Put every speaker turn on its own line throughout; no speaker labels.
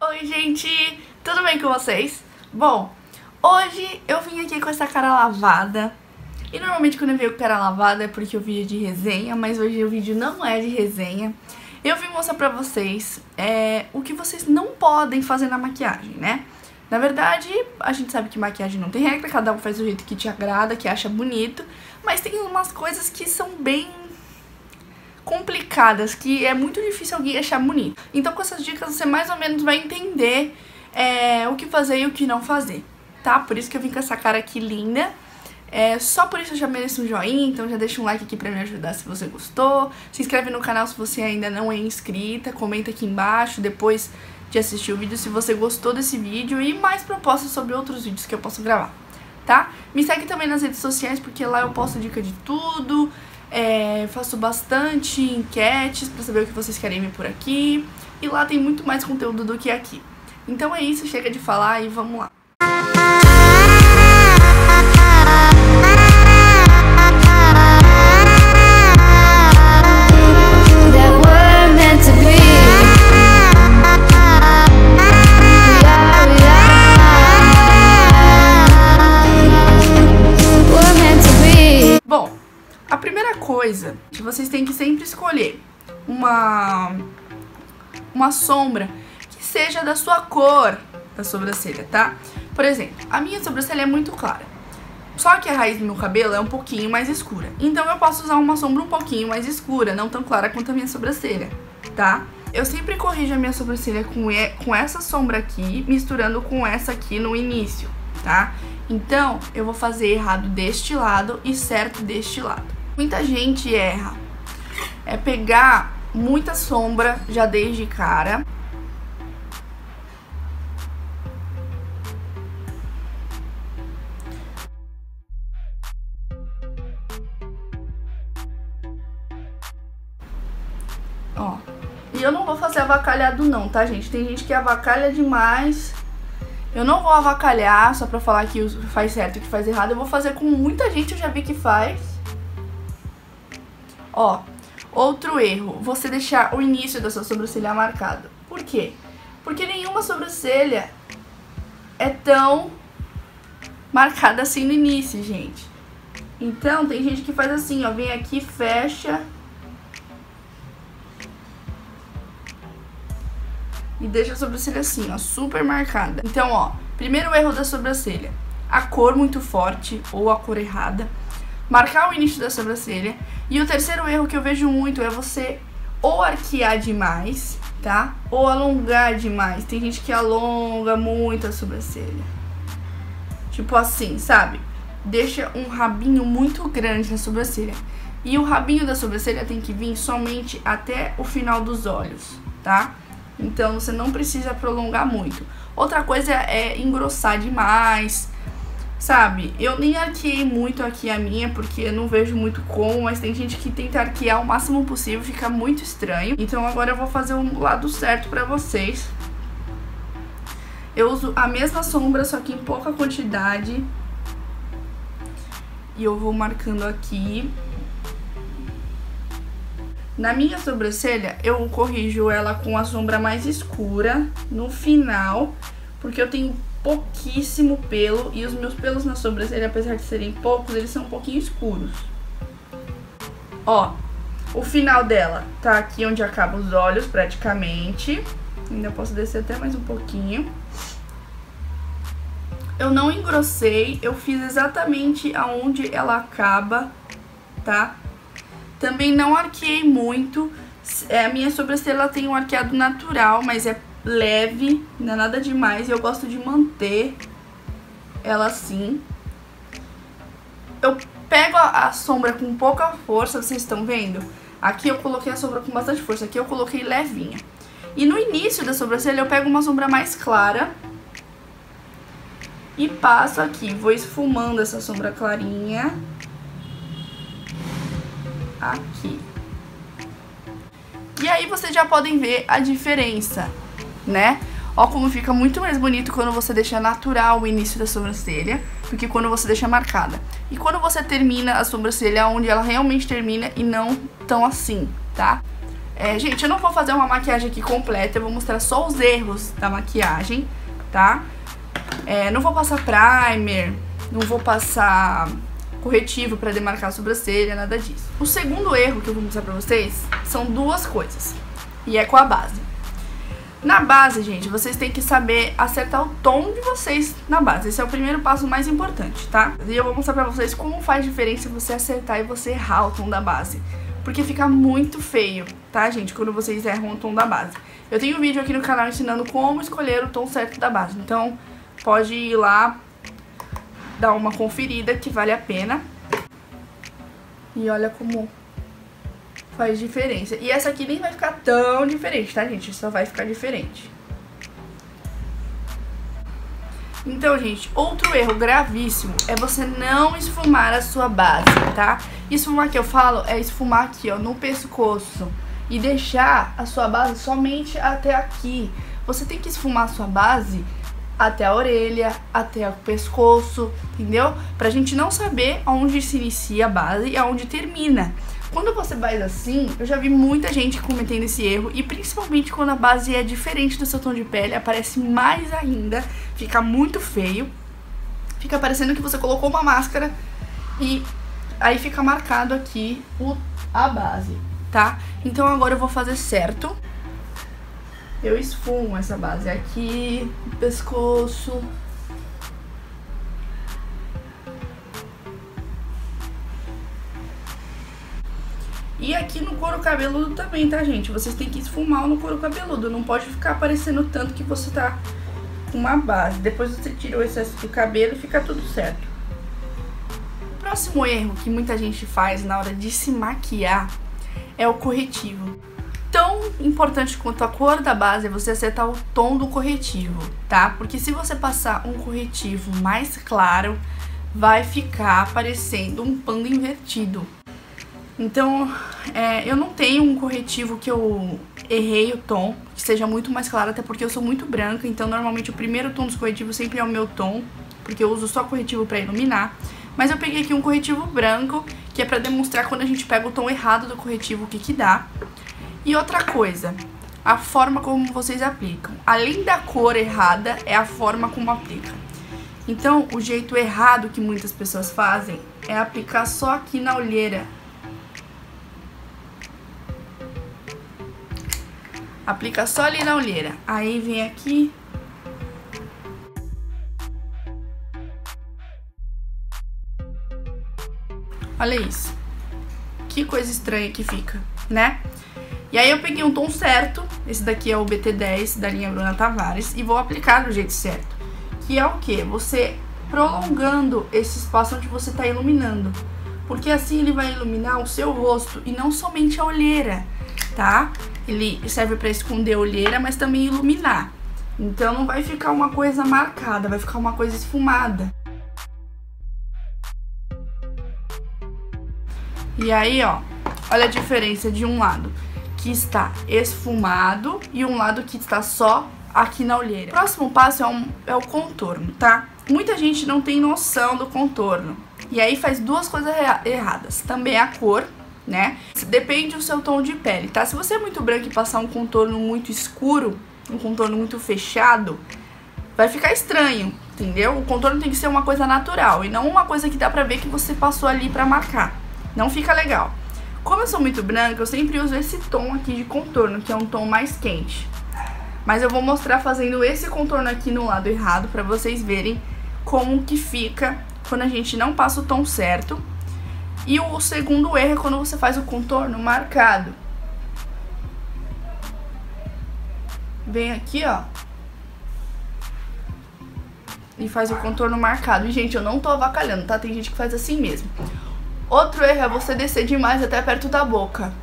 Oi, gente! Tudo bem com vocês? Bom, hoje eu vim aqui com essa cara lavada. E normalmente quando eu venho com cara lavada é porque o vídeo é de resenha, mas hoje o vídeo não é de resenha. Eu vim mostrar pra vocês o que vocês não podem fazer na maquiagem, né? Na verdade, a gente sabe que maquiagem não tem regra, cada um faz do jeito que te agrada, que acha bonito. Mas tem umas coisas que são bem complicadas, que é muito difícil alguém achar bonito. Então com essas dicas você mais ou menos vai entender o que fazer e o que não fazer, tá? Por isso que eu vim com essa cara aqui linda. Só por isso eu já mereço um joinha, então já deixa um like aqui pra me ajudar se você gostou. Se inscreve no canal se você ainda não é inscrita, comenta aqui embaixo depois de assistir o vídeo se você gostou desse vídeo e mais propostas sobre outros vídeos que eu posso gravar, tá? Me segue também nas redes sociais porque lá eu posto dica de tudo. Faço bastante enquetes pra saber o que vocês querem ver por aqui. E lá tem muito mais conteúdo do que aqui. Então é isso, chega de falar e vamos lá. Bom, a primeira coisa que vocês têm que sempre escolher uma sombra que seja da sua cor da sobrancelha, tá? Por exemplo, a minha sobrancelha é muito clara, só que a raiz do meu cabelo é um pouquinho mais escura. Então eu posso usar uma sombra um pouquinho mais escura, não tão clara quanto a minha sobrancelha, tá? Eu sempre corrijo a minha sobrancelha com essa sombra aqui, misturando com essa aqui no início, tá? Então eu vou fazer errado deste lado e certo deste lado. Muita gente erra pegar muita sombra já desde cara. Ó, e eu não vou fazer avacalhado não, tá, gente? Tem gente que avacalha demais. Eu não vou avacalhar só pra falar que faz certo e que faz errado. Eu vou fazer como muita gente eu já vi que faz. Ó, outro erro, você deixar o início da sua sobrancelha marcado. Por quê? Porque nenhuma sobrancelha é tão marcada assim no início, gente. Então, tem gente que faz assim, ó, vem aqui, fecha e deixa a sobrancelha assim, ó, super marcada. Então, ó, primeiro erro da sobrancelha, a cor muito forte ou a cor errada. Marcar o início da sobrancelha. E o terceiro erro que eu vejo muito é você ou arquear demais, tá? Ou alongar demais. Tem gente que alonga muito a sobrancelha. Tipo assim, sabe? Deixa um rabinho muito grande na sobrancelha. E o rabinho da sobrancelha tem que vir somente até o final dos olhos, tá? Então você não precisa prolongar muito. Outra coisa é engrossar demais, sabe? Eu nem arqueei muito aqui a minha, porque eu não vejo muito como, mas tem gente que tenta arquear o máximo possível, fica muito estranho. Então agora eu vou fazer o lado certo pra vocês. Eu uso a mesma sombra, só que em pouca quantidade. E eu vou marcando aqui. Na minha sobrancelha, eu corrijo ela com a sombra mais escura no final, porque eu tenho pouquíssimo pelo e os meus pelos na sobrancelha, apesar de serem poucos, eles são um pouquinho escuros. Ó, o final dela tá aqui onde acabam os olhos, praticamente. Ainda posso descer até mais um pouquinho. Eu não engrossei, eu fiz exatamente aonde ela acaba, tá? Também não arqueei muito. A minha sobrancelha tem um arqueado natural, mas é leve, não é nada demais. Eu gosto de manter ela assim. Eu pego a sombra com pouca força, vocês estão vendo? Aqui eu coloquei a sombra com bastante força, aqui eu coloquei levinha. E no início da sobrancelha eu pego uma sombra mais clara e passo aqui, vou esfumando essa sombra clarinha aqui. E aí vocês já podem ver a diferença, né? Ó como fica muito mais bonito quando você deixa natural o início da sobrancelha do que quando você deixa marcada. E quando você termina a sobrancelha onde ela realmente termina e não tão assim, tá? Gente, eu não vou fazer uma maquiagem aqui completa, eu vou mostrar só os erros da maquiagem, tá? Não vou passar primer, não vou passar corretivo pra demarcar a sobrancelha, nada disso. O segundo erro que eu vou mostrar pra vocês são duas coisas, e é com a base. Na base, gente, vocês têm que saber acertar o tom de vocês na base. Esse é o primeiro passo mais importante, tá? E eu vou mostrar pra vocês como faz diferença você acertar e você errar o tom da base. Porque fica muito feio, tá, gente, quando vocês erram o tom da base. Eu tenho um vídeo aqui no canal ensinando como escolher o tom certo da base. Então, pode ir lá, dar uma conferida que vale a pena. E olha como faz diferença. E essa aqui nem vai ficar tão diferente, tá, gente? Só vai ficar diferente. Então, gente, outro erro gravíssimo é você não esfumar a sua base, tá? Esfumar que eu falo é esfumar aqui, ó, no pescoço. E deixar a sua base somente até aqui. Você tem que esfumar a sua base até a orelha, até o pescoço, entendeu? Pra gente não saber aonde se inicia a base e aonde termina. Quando você faz assim, eu já vi muita gente cometendo esse erro, e principalmente quando a base é diferente do seu tom de pele, aparece mais ainda, fica muito feio, fica parecendo que você colocou uma máscara e aí fica marcado aqui a base, tá? Então agora eu vou fazer certo. Eu esfumo essa base aqui, no pescoço. E aqui no couro cabeludo também, tá, gente? Vocês têm que esfumar no couro cabeludo. Não pode ficar aparecendo tanto que você tá com uma base. Depois você tira o excesso do cabelo e fica tudo certo. O próximo erro que muita gente faz na hora de se maquiar é o corretivo. Tão importante quanto a cor da base é você acertar o tom do corretivo, tá? Porque se você passar um corretivo mais claro, vai ficar parecendo um panda invertido. Então, eu não tenho um corretivo que eu errei o tom, que seja muito mais claro, até porque eu sou muito branca, então normalmente o primeiro tom dos corretivos sempre é o meu tom, porque eu uso só corretivo pra iluminar. Mas eu peguei aqui um corretivo branco, que é pra demonstrar quando a gente pega o tom errado do corretivo, o que dá. E outra coisa, a forma como vocês aplicam. Além da cor errada, é a forma como aplica. Então, o jeito errado que muitas pessoas fazem é aplicar só aqui na olheira. Aplica só ali na olheira. Aí vem aqui. Olha isso. Que coisa estranha que fica, né? E aí eu peguei um tom certo. Esse daqui é o BT10 da linha Bruna Tavares. E vou aplicar do jeito certo. Que é o quê? Você prolongando esse espaço onde você tá iluminando. Porque assim ele vai iluminar o seu rosto e não somente a olheira, tá? Ele serve pra esconder a olheira, mas também iluminar. Então não vai ficar uma coisa marcada, vai ficar uma coisa esfumada. E aí, ó, olha a diferença de um lado que está esfumado e um lado que está só aqui na olheira. O próximo passo é o contorno, tá? Muita gente não tem noção do contorno. E aí faz duas coisas erradas. Também a cor, né? Depende do seu tom de pele, tá? Se você é muito branco e passar um contorno muito escuro, um contorno muito fechado, vai ficar estranho, entendeu? O contorno tem que ser uma coisa natural e não uma coisa que dá pra ver que você passou ali pra marcar. Não fica legal. Como eu sou muito branca, eu sempre uso esse tom aqui de contorno, que é um tom mais quente. Mas eu vou mostrar fazendo esse contorno aqui no lado errado pra vocês verem como que fica quando a gente não passa o tom certo. E o segundo erro é quando você faz o contorno marcado. Vem aqui, ó. E faz o contorno marcado. E, gente, eu não tô avacalhando, tá? Tem gente que faz assim mesmo. Outro erro é você descer demais até perto da boca.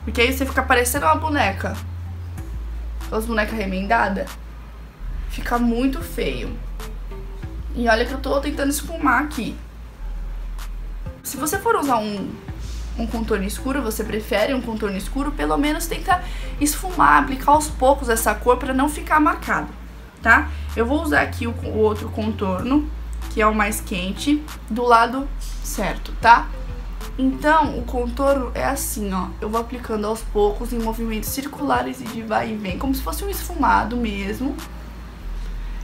Porque aí você fica parecendo uma boneca. Aquelas bonecas remendadas. Fica muito feio. E olha que eu tô tentando esfumar aqui. Se você for usar um contorno escuro, você prefere um contorno escuro, pelo menos tenta esfumar, aplicar aos poucos essa cor pra não ficar marcado, tá? Eu vou usar aqui o outro contorno, que é o mais quente, do lado certo, tá? Então, o contorno é assim, ó. Eu vou aplicando aos poucos em movimentos circulares e de vai e vem, como se fosse um esfumado mesmo.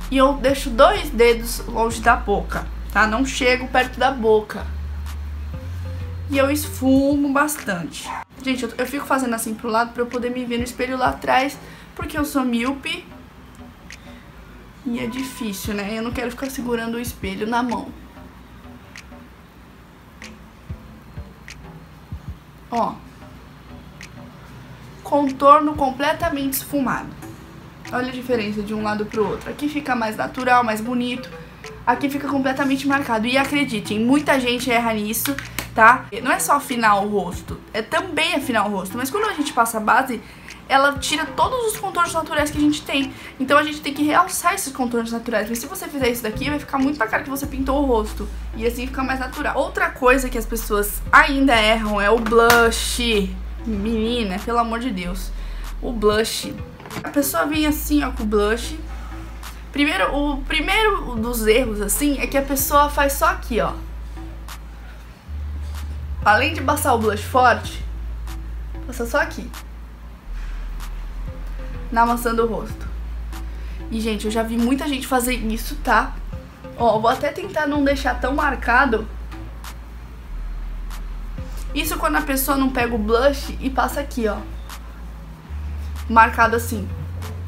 E eu deixo 2 dedos longe da boca, tá? Não chego perto da boca. E eu esfumo bastante. Gente, eu fico fazendo assim pro lado pra eu poder me ver no espelho lá atrás, porque eu sou míope. E é difícil, né? Eu não quero ficar segurando o espelho na mão. Ó. Contorno completamente esfumado. Olha a diferença de um lado pro outro. Aqui fica mais natural, mais bonito. Aqui fica completamente marcado. E acreditem, muita gente erra nisso, tá? Não é só afinar o rosto, é também afinar o rosto. Mas quando a gente passa a base, ela tira todos os contornos naturais que a gente tem. Então a gente tem que realçar esses contornos naturais. Mas se você fizer isso daqui, vai ficar muito na cara que você pintou o rosto. E assim fica mais natural. Outra coisa que as pessoas ainda erram é o blush. Menina, pelo amor de Deus. O blush. A pessoa vem assim, ó, com o blush. O primeiro dos erros, assim, é que a pessoa faz só aqui, ó. Além de passar o blush forte, passa só aqui. Na maçã do rosto. E, gente, eu já vi muita gente fazer isso, tá? Ó, vou até tentar não deixar tão marcado. Isso quando a pessoa não pega o blush e passa aqui, ó. Marcado assim.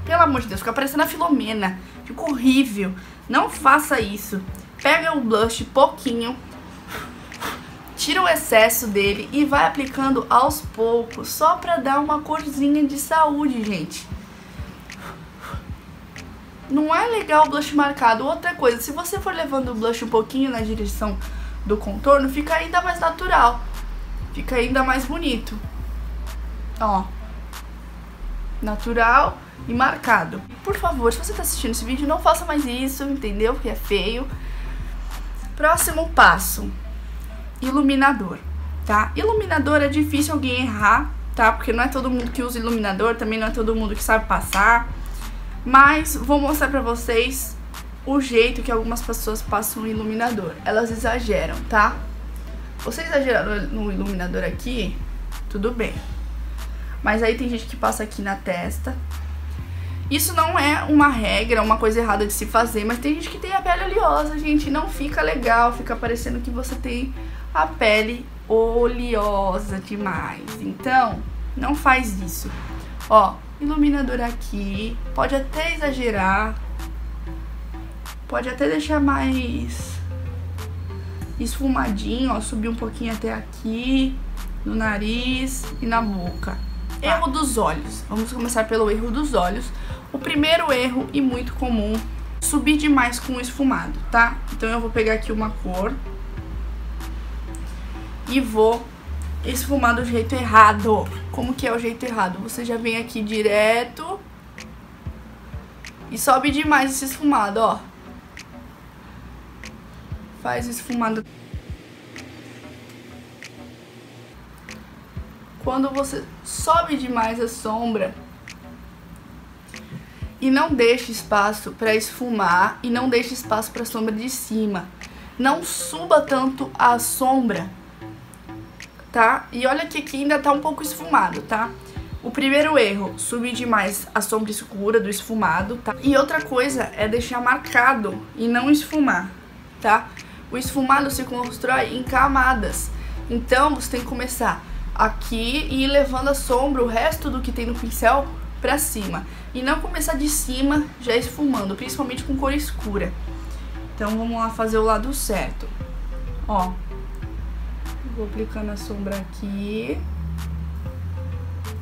Pelo amor de Deus, fica parecendo a Filomena. Fica horrível. Não faça isso. Pega o blush pouquinho, tira o excesso dele e vai aplicando aos poucos, só pra dar uma corzinha de saúde, gente. Não é legal o blush marcado. Outra coisa, se você for levando o blush um pouquinho na direção do contorno, fica ainda mais natural. Fica ainda mais bonito. Ó. Natural e marcado. Por favor, se você tá assistindo esse vídeo, não faça mais isso, entendeu? Porque é feio. Próximo passo. Iluminador, tá? Iluminador é difícil alguém errar, tá? Porque não é todo mundo que usa iluminador, também não é todo mundo que sabe passar. Mas vou mostrar pra vocês o jeito que algumas pessoas passam o iluminador. Elas exageram, tá? Você exageraram no iluminador aqui, tudo bem. Mas aí tem gente que passa aqui na testa. Isso não é uma regra, uma coisa errada de se fazer, mas tem gente que tem a pele oleosa, gente, não fica legal, fica parecendo que você tem a pele oleosa demais. Então, não faz isso. Ó, iluminador aqui, pode até exagerar, pode até deixar mais esfumadinho, ó, subir um pouquinho até aqui, no nariz e na boca. Erro dos olhos. Vamos começar pelo erro dos olhos. O primeiro erro, e muito comum, subir demais com o esfumado, tá? Então eu vou pegar aqui uma cor e vou esfumar do jeito errado. Como que é o jeito errado? Você já vem aqui direto e sobe demais esse esfumado, ó. Faz esfumado. Quando você sobe demais a sombra e não deixa espaço para esfumar e não deixa espaço para a sombra de cima. Não suba tanto a sombra, tá? E olha que aqui ainda tá um pouco esfumado, tá? O primeiro erro, subir demais a sombra escura do esfumado, tá? E outra coisa é deixar marcado e não esfumar, tá? O esfumado se constrói em camadas. Então você tem que começar aqui e ir levando a sombra, o resto do que tem no pincel, pra cima. E não começar de cima já esfumando, principalmente com cor escura. Então vamos lá fazer o lado certo. Ó, vou aplicando a sombra aqui,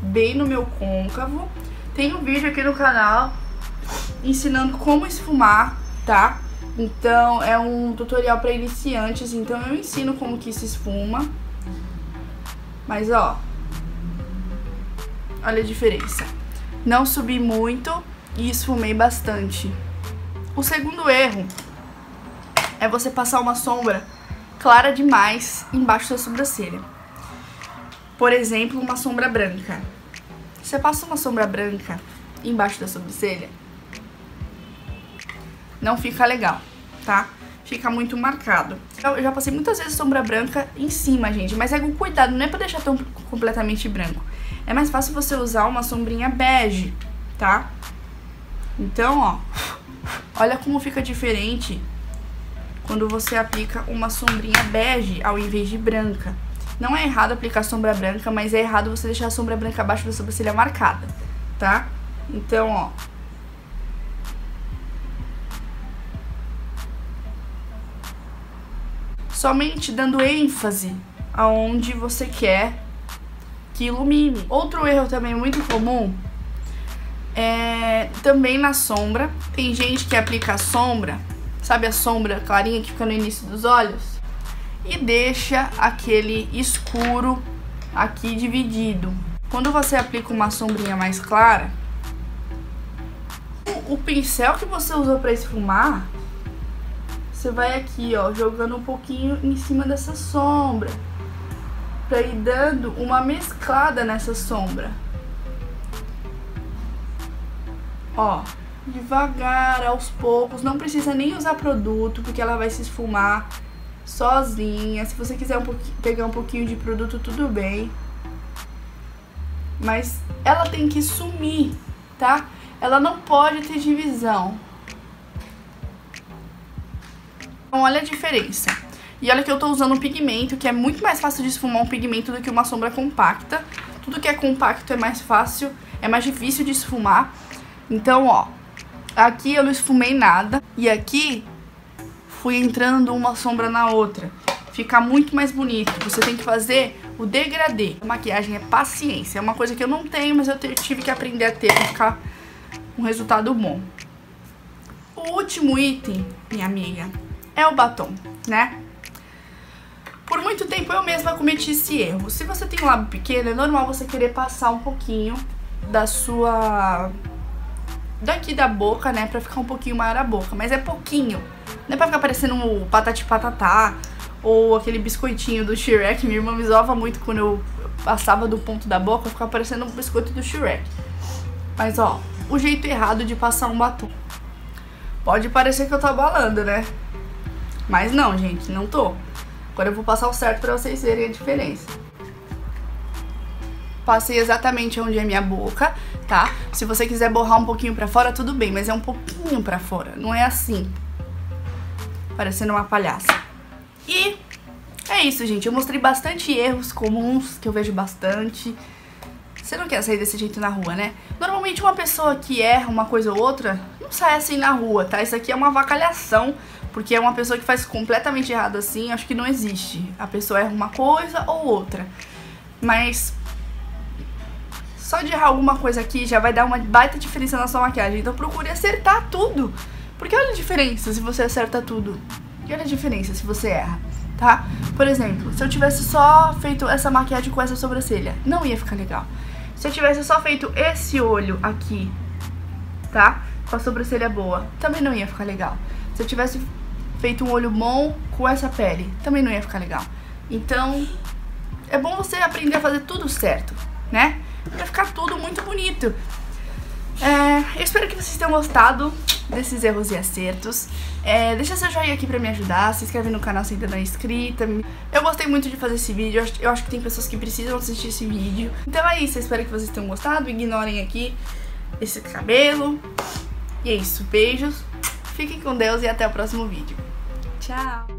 bem no meu côncavo. Tem um vídeo aqui no canal ensinando como esfumar, tá? Então é um tutorial para iniciantes, então eu ensino como que se esfuma. Mas ó, olha a diferença. Não subi muito e esfumei bastante. O segundo erro é você passar uma sombra clara demais embaixo da sobrancelha. Por exemplo, uma sombra branca. Você passa uma sombra branca embaixo da sobrancelha, não fica legal, tá? fica muito marcado. Eu já passei muitas vezes sombra branca em cima, gente, mas é com cuidado, não é pra deixar tão completamente branco. É mais fácil você usar uma sombrinha bege, tá? Então, ó, olha como fica diferente quando você aplica uma sombrinha bege ao invés de branca. Não é errado aplicar sombra branca, mas é errado você deixar a sombra branca abaixo da sobrancelha marcada, tá? Então, ó, somente dando ênfase aonde você quer que ilumine. Outro erro também muito comum é também na sombra. Tem gente que aplica a sombra, sabe a sombra clarinha que fica no início dos olhos? E deixa aquele escuro aqui dividido. Quando você aplica uma sombrinha mais clara, o pincel que você usou para esfumar, você vai aqui, ó, jogando um pouquinho em cima dessa sombra, pra ir dando uma mesclada nessa sombra. Ó, devagar, aos poucos, não precisa nem usar produto, porque ela vai se esfumar sozinha. Se você quiser pegar um pouquinho de produto, tudo bem. Mas ela tem que sumir, tá? Ela não pode ter divisão. Então, olha a diferença. E olha que eu tô usando um pigmento, que é muito mais fácil de esfumar um pigmento do que uma sombra compacta. Tudo que é compacto é mais fácil, é mais difícil de esfumar. Então, ó, aqui eu não esfumei nada. E aqui fui entrando uma sombra na outra. Fica muito mais bonito. Você tem que fazer o degradê. A maquiagem é paciência. É uma coisa que eu não tenho, mas eu tive que aprender a ter pra ficar um resultado bom. O último item, minha amiga, é o batom, né? Por muito tempo eu mesma cometi esse erro. Se você tem um lábio pequeno, é normal você querer passar um pouquinho da sua... daqui da boca, né? Pra ficar um pouquinho maior a boca. Mas é pouquinho. Não é pra ficar parecendo um patati patatá ou aquele biscoitinho do Shrek. Minha irmã me zoava muito quando eu passava do ponto da boca, ficava parecendo um biscoito do Shrek. Mas, ó, o jeito errado de passar um batom. Pode parecer que eu tô abalando, né? Mas não, gente, não tô. Agora eu vou passar o certo pra vocês verem a diferença. Passei exatamente onde é minha boca, tá? Se você quiser borrar um pouquinho pra fora, tudo bem, mas é um pouquinho pra fora, não é assim. Parecendo uma palhaça. E é isso, gente. Eu mostrei bastante erros comuns, que eu vejo bastante. Você não quer sair desse jeito na rua, né? Normalmente uma pessoa que erra uma coisa ou outra não sai assim na rua, tá? Isso aqui é uma avacalhação, porque é uma pessoa que faz completamente errado assim, acho que não existe. A pessoa erra uma coisa ou outra. Mas só de errar alguma coisa aqui já vai dar uma baita diferença na sua maquiagem. Então procure acertar tudo. Porque olha a diferença se você acerta tudo. E olha a diferença se você erra, tá? Por exemplo, se eu tivesse só feito essa maquiagem com essa sobrancelha, não ia ficar legal. Se eu tivesse só feito esse olho aqui, tá? Com a sobrancelha boa, também não ia ficar legal. Se eu tivesse feito um olho bom com essa pele, também não ia ficar legal. Então, é bom você aprender a fazer tudo certo, né? Pra ficar tudo muito bonito. Eu espero que vocês tenham gostado desses erros e acertos. Deixa seu joinha aqui pra me ajudar, se inscreve no canal se ainda não é inscrita. Eu gostei muito de fazer esse vídeo, eu acho que tem pessoas que precisam assistir esse vídeo. Então é isso, eu espero que vocês tenham gostado, ignorem aqui esse cabelo. E é isso, beijos, fiquem com Deus e até o próximo vídeo. Tchau!